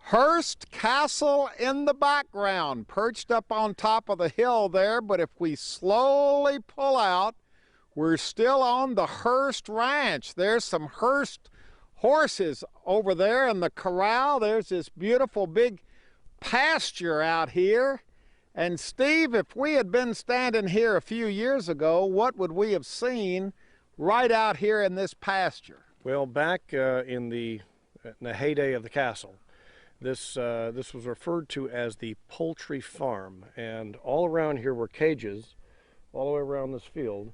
Hearst Castle in the background, perched up on top of the hill there, but if we slowly pull out, we're still on the Hearst Ranch. There's some Hearst horses over there in the corral. There's this beautiful big pasture out here. And Steve, if we had been standing here a few years ago, what would we have seen right out here in this pasture? Well, back in the heyday of the castle, this was referred to as the Poultry Farm, and all around here were cages all the way around this field,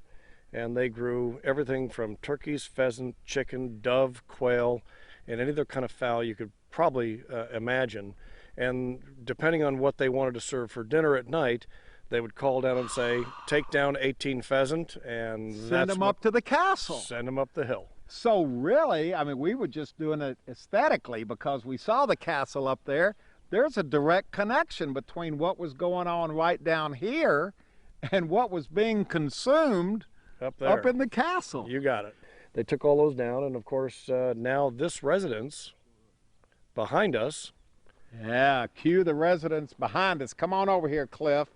and they grew everything from turkeys, pheasant, chicken, dove, quail, and any other kind of fowl you could probably imagine. And depending on what they wanted to serve for dinner at night, they would call down and say, take down 18 pheasant, and send them up to the castle. Send them up the hill. So really, I mean, we were just doing it aesthetically because we saw the castle up there. There's a direct connection between what was going on right down here and what was being consumed up there, up in the castle. You got it. They took all those down, and of course, now this residence behind us. Yeah, cue the residence behind us. Come on over here, Cliff,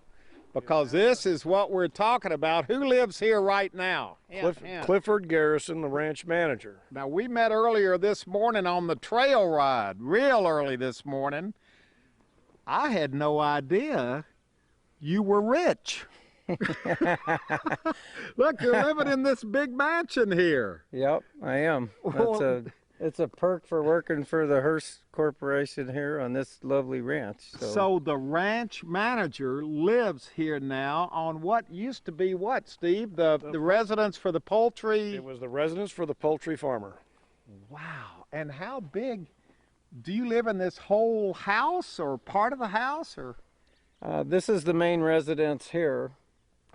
because this is what we're talking about. Who lives here right now? Clifford Garrison, the ranch manager. Now, we met earlier this morning on the trail ride, real early this morning. I had no idea you were rich. Look, you're living in this big mansion here. Yep, I am. It's a perk for working for the Hearst Corporation here on this lovely ranch. So the ranch manager lives here now on what used to be what, Steve? The residence for the poultry? It was the residence for the poultry farmer. Wow. And how big? Do you live in this whole house or part of the house? Or? This is the main residence here.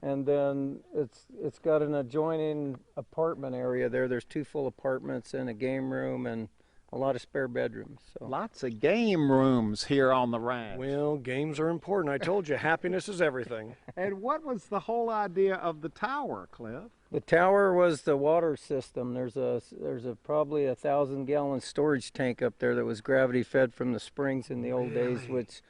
And then it's got an adjoining apartment area there. There's 2 full apartments and a game room and a lot of spare bedrooms. So. Lots of game rooms here on the ranch. Well, games are important. I told you, happiness is everything. And what was the whole idea of the tower, Cliff? The tower was the water system. There's probably 1,000-gallon storage tank up there that was gravity fed from the springs in the old days, which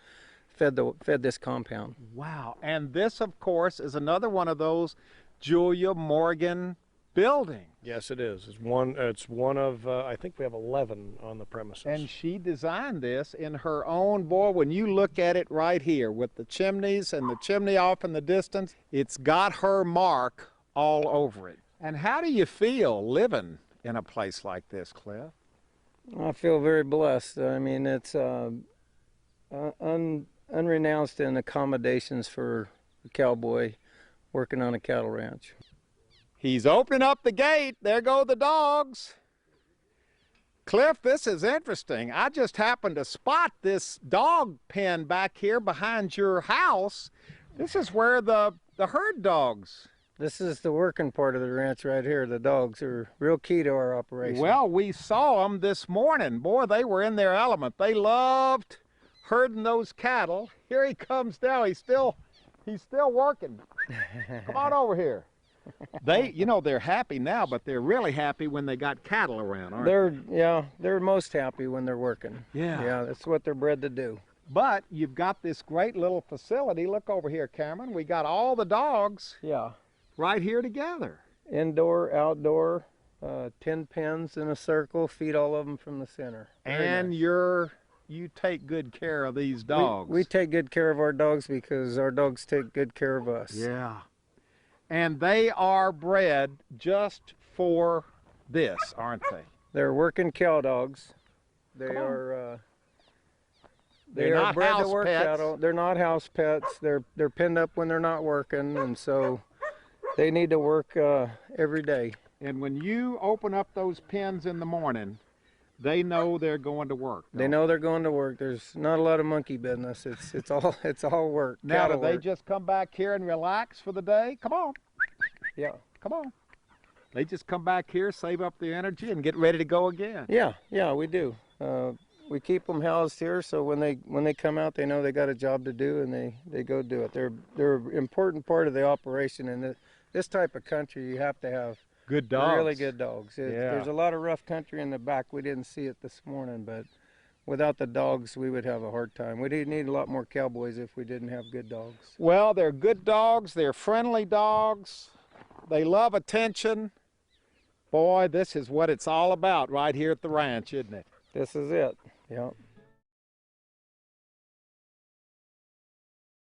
fed this compound. Wow. And this, of course, is another one of those Julia Morgan buildings. Yes, it is. It's one of, I think we have 11 on the premises. And she designed this in her own, boy, when you look at it right here with the chimneys and the chimney off in the distance, it's got her mark all over it. And how do you feel living in a place like this, Cliff? I feel very blessed. I mean, it's unrenounced in accommodations for a cowboy working on a cattle ranch. He's opening up the gate. There go the dogs. Cliff, this is interesting. I just happened to spot this dog pen back here behind your house. This is where the herd dogs. This is the working part of the ranch right here. The dogs are real key to our operation. Well, we saw them this morning. Boy, they were in their element. They loved herding those cattle. Here he comes down. He's still working. Come on over here. They're happy now, but they're really happy when they got cattle around, aren't they? They're most happy when they're working. Yeah, that's what they're bred to do. But you've got this great little facility. Look over here, Cameron. We got all the dogs right here together. Indoor, outdoor, 10 pens in a circle, feed all of them from the center. And nice. You take good care of these dogs. We take good care of our dogs because our dogs take good care of us. Yeah. And they are bred just for this, aren't they? They're working cow dogs. They are bred to work cattle. They're not house pets. They're pinned up when they're not working, and so they need to work every day. And when you open up those pens in the morning, they know they're going to work. They know they're going to work. There's not a lot of monkey business. It's all work. Now, do they just come back here and relax for the day? Come on. Yeah. Come on. They just come back here, save up the energy, and get ready to go again. Yeah, we do. We keep them housed here, so when they come out, they know they got a job to do, and they go do it. They're an important part of the operation. In this type of country, you have to have good dogs. Really good dogs. There's a lot of rough country in the back. We didn't see it this morning, but without the dogs, we would have a hard time. We'd need a lot more cowboys if we didn't have good dogs. Well, they're good dogs. They're friendly dogs. They love attention. Boy, this is what it's all about right here at the ranch, isn't it? This is it. Yeah.